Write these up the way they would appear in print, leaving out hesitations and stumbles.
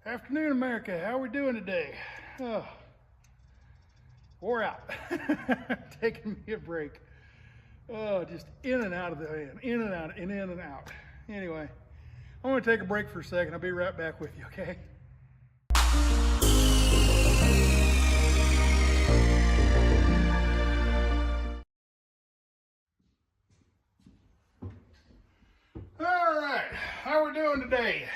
Afternoon, America. How are we doing today? Oh, wore out. Taking me a break. Oh, just in and out of the van, in and out, and in and out. Anyway, I'm going to take a break for a second. I'll be right back with you, okay? All right, how we doing today?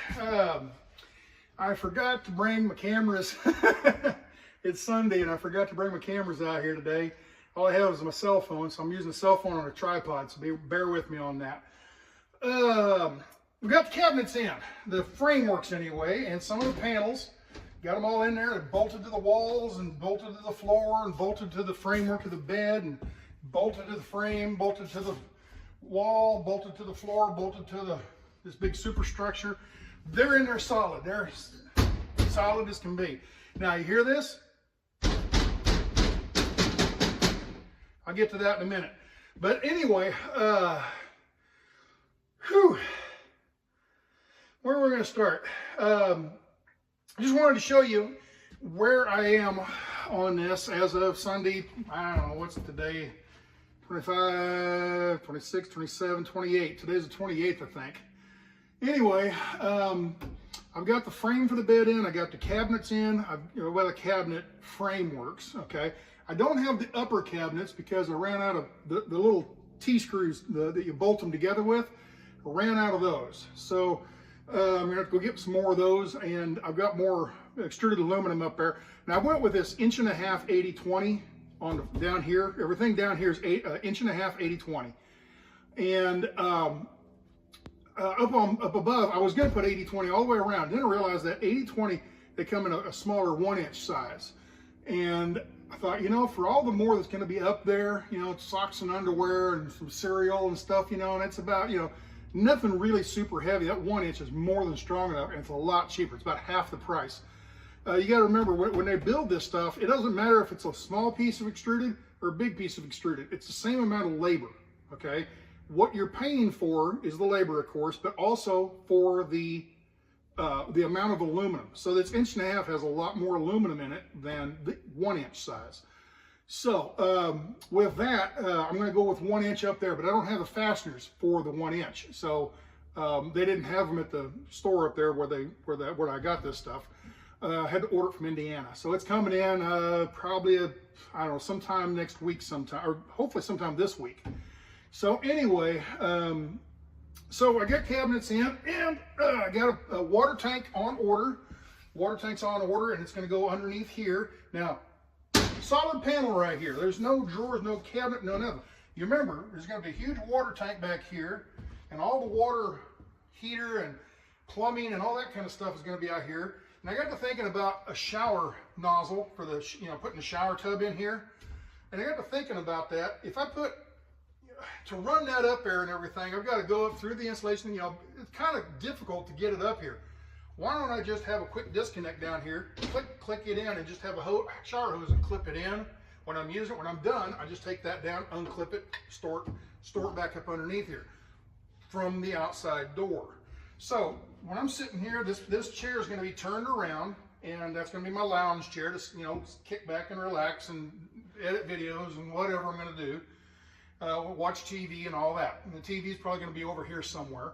I forgot to bring my cameras. It's Sunday and I forgot to bring my cameras out here today. All I have is my cell phone, so I'm using a cell phone on a tripod, so bear with me on that. We've got the cabinets in, the frameworks anyway, and some of the panels. Got them all in there. They're bolted to the walls and bolted to the floor and bolted to the framework of the bed and bolted to the frame, bolted to the wall, bolted to the floor, bolted to this big superstructure. They're in there solid. They're solid as can be. Now you hear this? I'll get to that in a minute. But anyway, where we're going to start. I just wanted to show you where I am on this as of Sunday. I don't know, what's today? 25, 26, 27, 28. Today's the 28th, I think. Anyway, I've got the frame for the bed in. I got the cabinets in. Well, the cabinet frameworks, okay? I don't have the upper cabinets because I ran out of the little T-screws that you bolt them together with. I ran out of those. So I'm gonna have to go get some more of those, and I've got more extruded aluminum up there. Now I went with this 1.5" 80/20 on down here. Everything down here is 1.5" 80/20. And up above, I was going to put 80/20 all the way around. Didn't realize that 80/20, they come in a smaller 1-inch size. And I thought, you know, for all the more that's going to be up there, you know, socks and underwear and some cereal and stuff, you know, and it's about, you know, nothing really super heavy. That 1-inch is more than strong enough, and it's a lot cheaper. It's about half the price. You got to remember, when they build this stuff, it doesn't matter if it's a small piece of extruded or a big piece of extruded. It's the same amount of labor, okay? What you're paying for is the labor, of course, but also for the amount of aluminum. So this 1.5" has a lot more aluminum in it than the 1-inch size. So with that, I'm going to go with 1-inch up there, but I don't have the fasteners for the 1-inch. So they didn't have them at the store up there where I got this stuff. I had to order it from Indiana. So it's coming in probably, I don't know, sometime next week sometime, or hopefully sometime this week. So anyway, so I got cabinets in, and I got a water tank on order. Water tank's on order, and it's going to go underneath here. Now, solid panel right here. There's no drawers, no cabinet, no nothing. You remember, there's going to be a huge water tank back here, and all the water heater and plumbing and all that kind of stuff is going to be out here. And I got to thinking about a shower nozzle for the, you know, putting the shower tub in here. And I got to thinking about that. If I put, to run that up there and everything, I've got to go up through the insulation. You know, it's kind of difficult to get it up here. Why don't I just have a quick disconnect down here, click it in, and just have a shower hose and clip it in. When I'm using it, when I'm done, I just take that down, unclip it, store it back up underneath here from the outside door. So when I'm sitting here, this chair is going to be turned around, and that's going to be my lounge chair to, you know, kick back and relax and edit videos and whatever I'm going to do. Watch TV and all that. And the TV is probably going to be over here somewhere.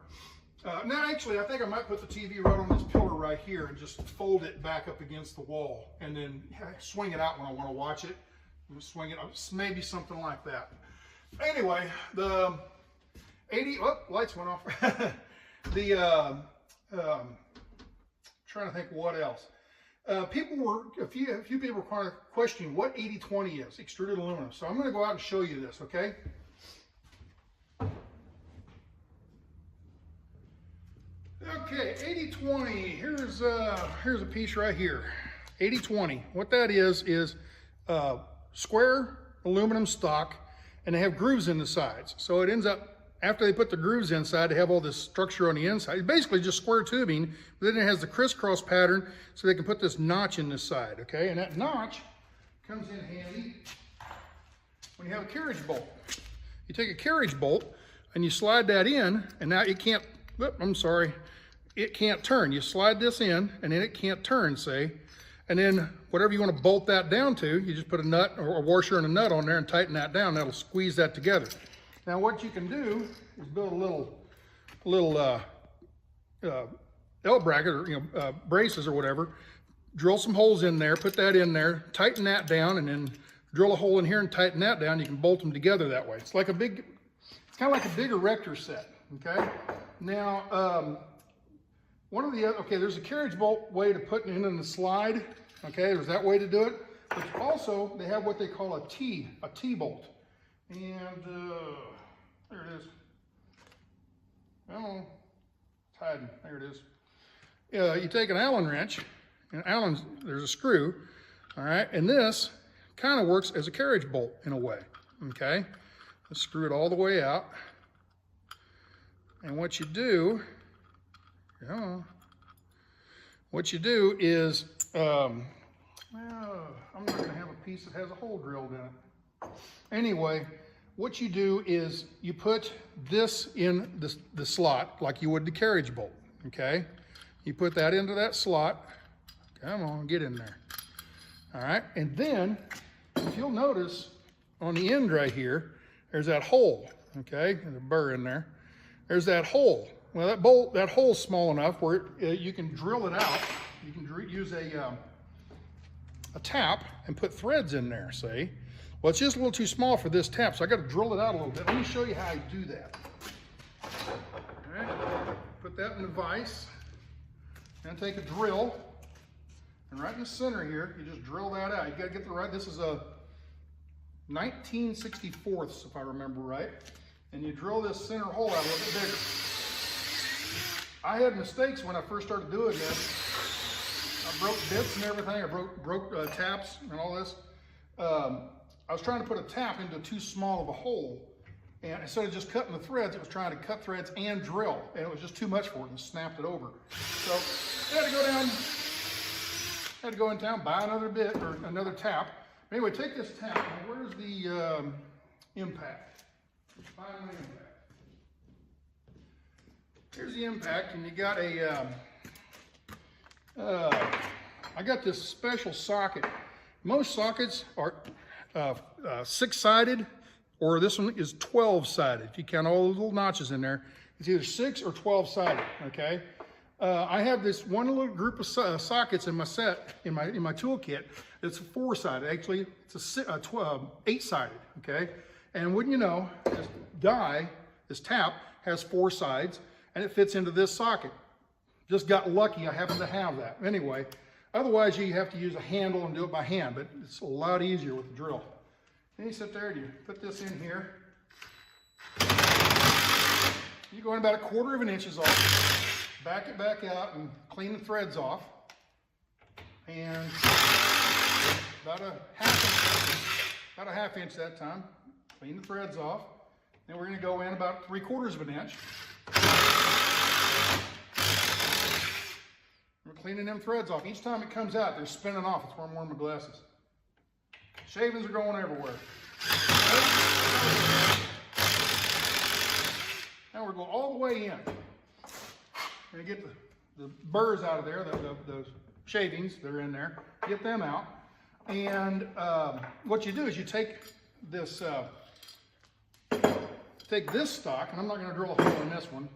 Now, actually, I think I might put the TV right on this pillar right here and just fold it back up against the wall, and then swing it out when I want to watch it. Swing it up, maybe something like that. Anyway, the 80. Oh, lights went off. Trying to think what else. A few people were questioning what 80/20 is, extruded aluminum. So I'm going to go out and show you this, okay? Okay, 80/20. Here's a piece right here. 80/20. What that is square aluminum stock, and they have grooves in the sides. So it ends up, after they put the grooves inside, they have all this structure on the inside. It's basically just square tubing, but then it has the crisscross pattern, so they can put this notch in this side, okay? And that notch comes in handy when you have a carriage bolt. You take a carriage bolt and you slide that in, and now it can't, I'm sorry, it can't turn. You slide this in and then it can't turn, see? And then whatever you want to bolt that down to, you just put a nut or a washer and a nut on there and tighten that down. That'll squeeze that together. Now what you can do is build a little L bracket or braces or whatever. Drill some holes in there, put that in there, tighten that down, and then drill a hole in here and tighten that down. You can bolt them together that way. It's like it's kind of like a big erector set, okay? Now, one of the other, okay, there's a carriage bolt way to put it in the slide, okay? There's that way to do it. But also, they have what they call a T bolt. And there it is. Oh, it's hiding, there it is. You take an Allen wrench, and there's a screw, all right? And this kind of works as a carriage bolt in a way, okay? Let's screw it all the way out. And what you do, is, well, I'm not gonna have a piece that has a hole drilled in it. Anyway, what you do is you put this in the slot like you would the carriage bolt, okay? You put that into that slot. Come on, get in there. All right, and then if you'll notice on the end right here, there's that hole, okay? There's a burr in there. There's that hole. Well, that hole's small enough where you can drill it out. You can use a tap and put threads in there, see? Well, it's just a little too small for this tap, so I got to drill it out a little bit. Let me show you how I do that. All right, put that in the vise, and take a drill, and right in the center here, you just drill that out. You got to get the right. This is a 19/64, if I remember right, and you drill this center hole out a little bit bigger. I had mistakes when I first started doing this. I broke bits and everything. I broke taps and all this. I was trying to put a tap into too small of a hole, and instead of just cutting the threads, it was trying to cut threads and drill, and it was just too much for it and snapped it over. So I had to go in town, buy another bit or another tap. Anyway, take this tap. Now, where's the impact? Find the impact. Here's the impact, and you got I got this special socket. Most sockets are 6-sided, or this one is 12-sided. If you count all those little notches in there, it's either 6 or 12-sided. Okay. I have this one little group of sockets in my set, in my toolkit. It's 4-sided. Actually, it's a 8-sided. Okay. And wouldn't you know, this tap has 4 sides, and it fits into this socket. Just got lucky I happen to have that. Anyway, otherwise you have to use a handle and do it by hand, but it's a lot easier with the drill. Then you sit there and you put this in here. You go in about 1/4 inches off, back it back out and clean the threads off. And about a half inch that time, clean the threads off. Then we're gonna go in about 3/4 inch. We're cleaning them threads off. Each time it comes out, they're spinning off. That's why I'm wearing my glasses. Shavings are going everywhere. Now we're going all the way in. We're going to get the burrs out of there, the shavings that are in there. Get them out. And what you do is you take this stock, and I'm not going to drill a hole in this one.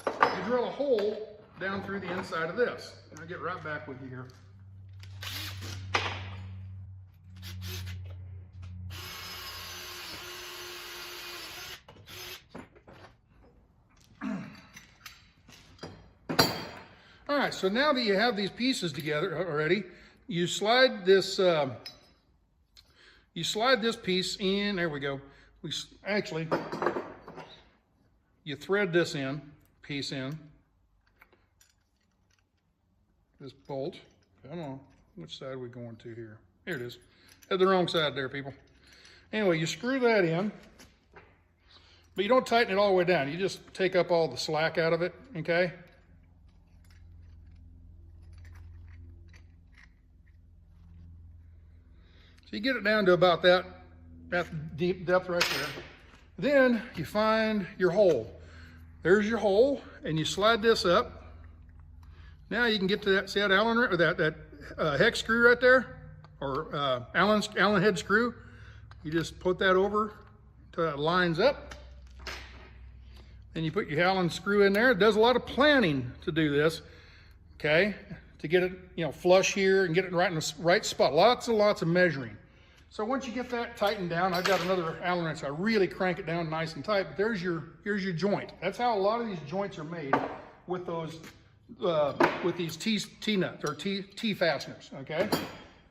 You drill a hole down through the inside of this. And I'll get right back with you here. All right, so now that you have these pieces together already, you slide this piece in. There we go. You thread this piece in. This bolt. Come on, which side are we going to here? Here it is. Had the wrong side there, people. Anyway, you screw that in, but you don't tighten it all the way down. You just take up all the slack out of it, okay? So you get it down to about that deep depth right there. Then you find your hole. there's your hole, and you slide this up. Now you can get to that, see that Allen, or that hex screw right there, or Allen head screw. You just put that over until that lines up. Then you put your Allen screw in there. It does a lot of planning to do this, okay? To get it, you know, flush here and get it right in the right spot. Lots and lots of measuring. So once you get that tightened down, I've got another Allen wrench. I really crank it down nice and tight, but here's your joint. That's how a lot of these joints are made, with those, with these T-nuts or T fasteners, okay?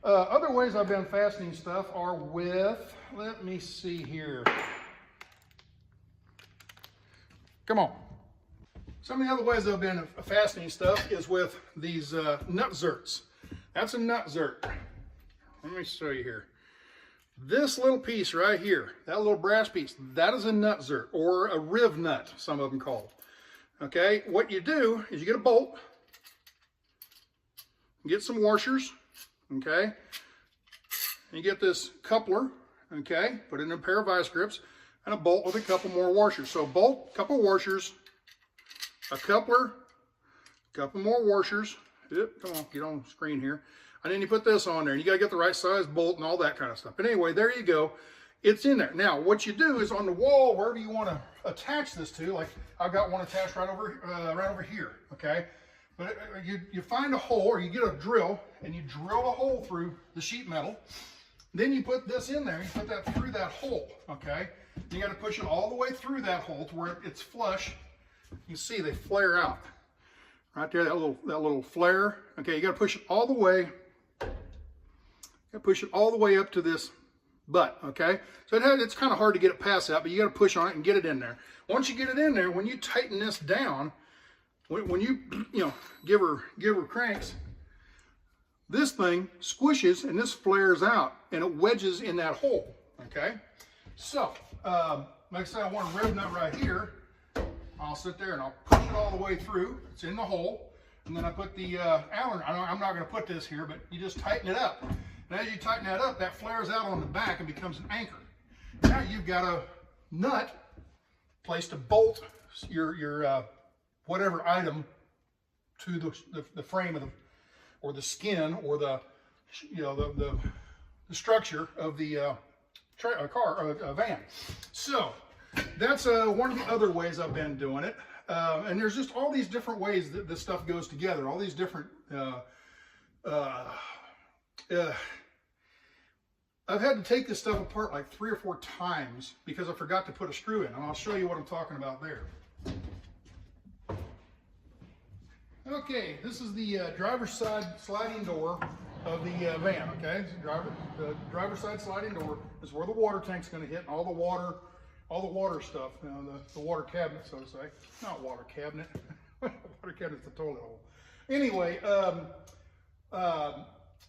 Other ways I've been fastening stuff are with, let me see here. Come on. Some of the other ways I've been fastening stuff is with these nut zerks. That's a nut zerk. Let me show you here. This little piece right here, that little brass piece, that is a nut zerk, or a riv nut, some of them call it. Okay, what you do is you get a bolt, get some washers, okay, and you get this coupler, okay, put it in a pair of vice grips, and a bolt with a couple more washers. So bolt, couple washers, a coupler, couple more washers. Yep, come on, get on screen here. And then you put this on there, and you gotta get the right size bolt and all that kind of stuff. But anyway, there you go. It's in there. Now, what you do is on the wall, wherever you want to attach this to, like I've got one attached right over here, okay? But you find a hole, or you get a drill, and you drill a hole through the sheet metal. Then you put this in there, you put that through that hole, okay? You got to push it all the way through that hole to where it's flush. You see they flare out right there, that little flare. Okay, you got to push it all the way. Push it all the way up to this butt, okay? So it's kind of hard to get it past that, but you got to push on it and get it in there. Once you get it in there, when you tighten this down, when you give her cranks, this thing squishes and this flares out and it wedges in that hole, okay? So, like I said, I want a riv nut right here. I'll sit there and I'll push it all the way through. It's in the hole. And then I put the Allen, I'm not going to put this here, but you just tighten it up. And as you tighten that up, that flares out on the back and becomes an anchor. Now you've got a nut place to bolt your whatever item to the frame of or the skin, or the structure of the car or van. So that's one of the other ways I've been doing it. And there's just all these different ways that this stuff goes together, all these different I've had to take this stuff apart like 3 or 4 times because I forgot to put a screw in, and I'll show you what I'm talking about there. Okay, this is the driver's side sliding door of the van, okay? The driver's side sliding door is where the water tank's going to hit, and all the water stuff, the water cabinet, so to say. Not water cabinet. Water cabinet's the toilet hole. Anyway,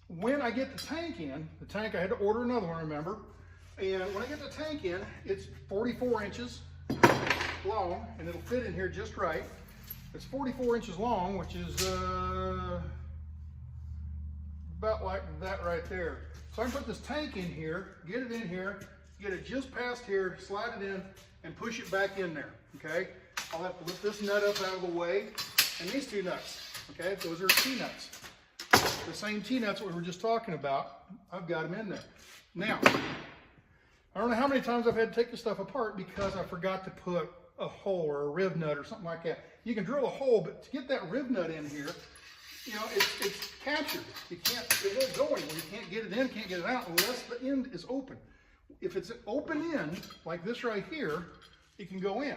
when I get the tank in, I had to order another one, remember? And when I get the tank in, it's 44 inches long, and it'll fit in here just right. It's 44 inches long, which is about like that right there. So I can put this tank in here, get it in here, get it just past here, slide it in, and push it back in there, okay? I'll have to lift this nut up out of the way, and these 2 nuts, okay? Those are T-nuts. The same T-nuts we were just talking about, I've got them in there. Now, I don't know how many times I've had to take this stuff apart because I forgot to put a hole or a riv nut or something like that. You can drill a hole, but to get that riv nut in here, it's captured. It won't go anywhere. You can't get it in, can't get it out unless the end is open. If it's an open end, like this right here, it can go in.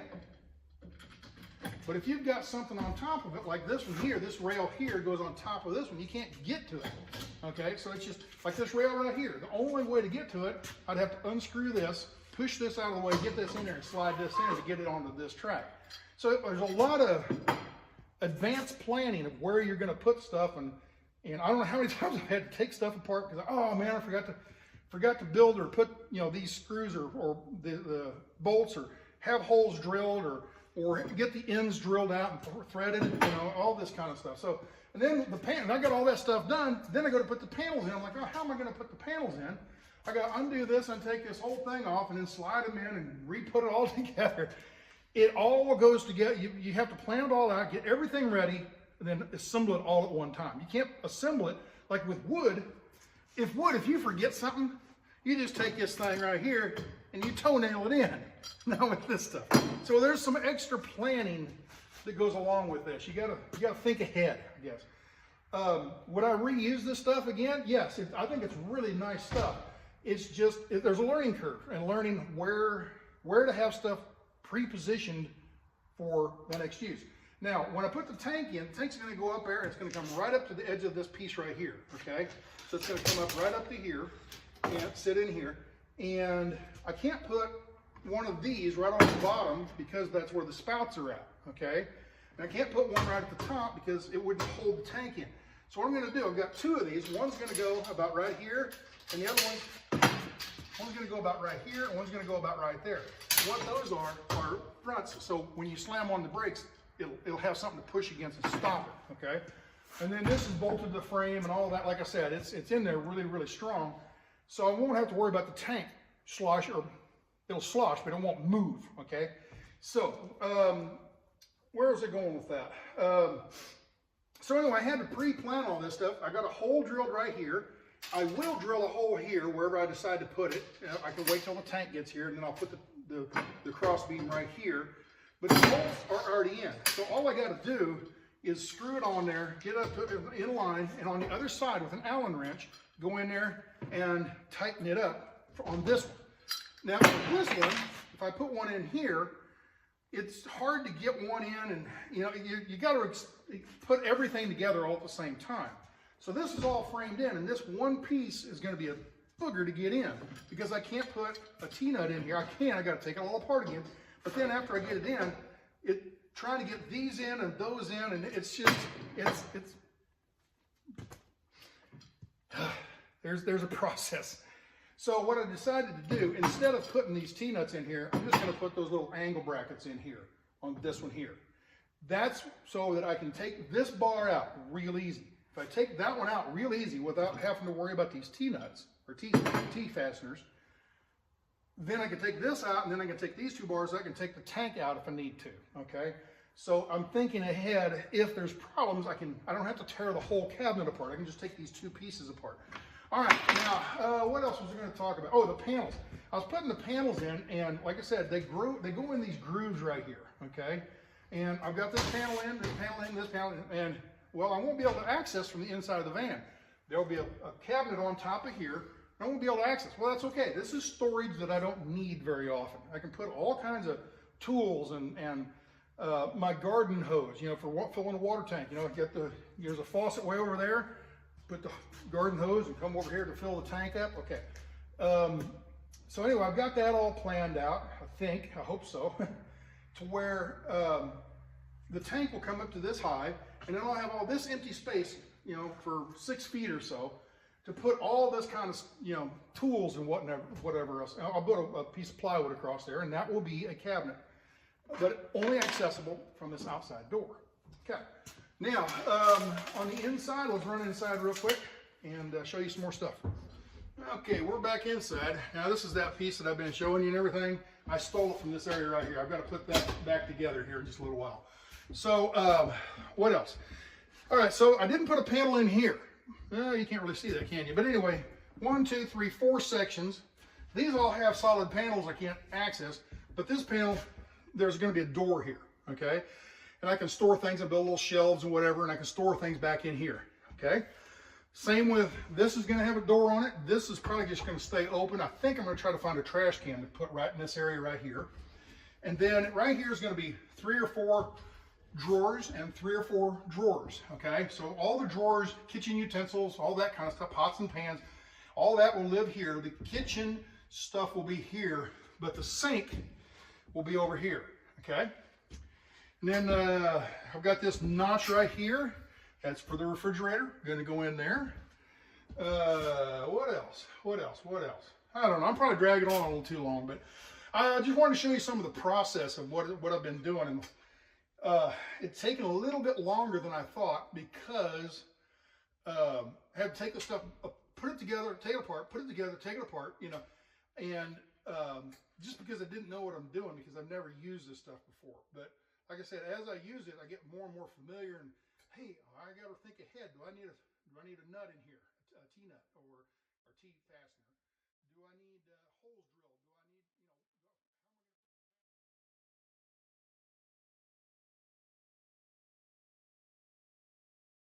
But if you've got something on top of it, like this one here, this rail here goes on top of this one, you can't get to it. Okay, so it's just like this rail right here. The only way to get to it, I'd have to unscrew this, push this out of the way, get this in there, and slide this in to get it onto this track. So there's a lot of advanced planning of where you're going to put stuff, and I don't know how many times I've had to take stuff apart because, oh man, I forgot to build or put these screws or the bolts, or have holes drilled, or get the ends drilled out and threaded, all this kind of stuff. So, and then and I got all that stuff done. Then I go to put the panels in. I'm like, oh, how am I going to put the panels in? I got to undo this and take this whole thing off and then slide them in and re-put it all together. it all goes together. You have to plan it all out, get everything ready, and then assemble it all at one time. You can't assemble it like with wood. If you forget something, you just take this thing right here and you toenail it in. Now with this stuff. So there's some extra planning that goes along with this. You gotta think ahead, I guess. Would I reuse this stuff again? Yes, I think it's really nice stuff. It's just, there's a learning curve and learning where to have stuff pre-positioned for the next use. Now, when I put the tank in, the tank's gonna go up there, and it's gonna come right up to the edge of this piece right here, okay? So it's gonna come up right up to here, and sit in here, and I can't put one of these right on the bottom because that's where the spouts are at, okay? And I can't put one right at the top because it wouldn't hold the tank in. So what I'm gonna do, I've got two of these. One's gonna go about right here, and the other one's gonna go about right here, and one's gonna go about right there. What those are fronts, so when you slam on the brakes, it'll have something to push against and stop it, okay? And then this is bolted to the frame and all that. Like I said, it's in there really, really strong. So I won't have to worry about the tank slosh, or it'll slosh, but it won't move, okay? So, where is it going with that? So anyway, I had to pre-plan all this stuff. I got a hole drilled right here. I will drill a hole here wherever I decide to put it. I can wait till the tank gets here, and then I'll put the cross beam right here. But the holes are already in. So all I got to do is screw it on there, get it up in line, and on the other side with an Allen wrench, go in there and tighten it up on this one. Now with this one, if I put one in here, it's hard to get one in, and you got to put everything together all at the same time. So this is all framed in, and this one piece is going to be a booger to get in because I can't put a T-nut in here. I got to take it all apart again. But then after I get it in, trying to get these in and those in, and it's there's a process. So what I decided to do, instead of putting these T-nuts in here, I'm just going to put those little angle brackets in here on this one here. That's so that I can take this bar out real easy. If I take that one out real easy without having to worry about these T-nuts or T fasteners, then I can take this out, and then I can take these two bars. I can take the tank out if I need to, okay? So I'm thinking ahead. If there's problems, I don't have to tear the whole cabinet apart. I can just take these two pieces apart. All right, now, what else was I going to talk about? Oh, the panels. I was putting the panels in, and like I said, they go in these grooves right here, okay? And I've got this panel in, this panel in, this panel in, and, well, I won't be able to access from the inside of the van. There'll be a cabinet on top of here. I won't be able to access. Well, that's okay. This is storage that I don't need very often. I can put all kinds of tools and my garden hose, for filling a water tank. There's a faucet way over there. Put the garden hose and come over here to fill the tank up. Okay. So anyway, I've got that all planned out. I hope so, to where the tank will come up to this high, and then I'll have all this empty space, for 6 feet or so, to put all this kind of, tools and whatever else. I'll put a piece of plywood across there, and that will be a cabinet, but only accessible from this outside door. Okay. Now, on the inside, let's run inside real quick and show you some more stuff. Okay, we're back inside. Now, this is that piece that I've been showing you and everything. I stole it from this area right here. I've got to put that back together here in just a little while. So, what else? All right, so I didn't put a panel in here. You can't really see that, can you? But anyway, 1, 2, 3, 4 sections. These all have solid panels I can't access, but this panel, there's going to be a door here, okay? And I can store things and build little shelves and whatever, and I can store things back in here, okay? Same with, this is going to have a door on it. This is probably just going to stay open. I think I'm going to try to find a trash can to put right in this area right here. And then right here is going to be 3 or 4 drawers and 3 or 4 drawers, okay? So all the drawers, kitchen utensils, all that kind of stuff, pots and pans, all that will live here. The kitchen stuff will be here, but the sink will be over here, okay? And then I've got this notch right here. That's for the refrigerator. Going to go in there. What else? What else? What else? I don't know. I'm probably dragging on a little too long, but I just wanted to show you some of the process of what I've been doing. And it's taken a little bit longer than I thought because I had to take the stuff, put it together, take it apart, put it together, take it apart, and just because I didn't know what I'm doing, because I've never used this stuff before. But like I said, as I use it, I get more and more familiar. And hey, I got to think ahead. Do I need a nut in here, a T-nut or T fastener? Do I need holes drilled? Do I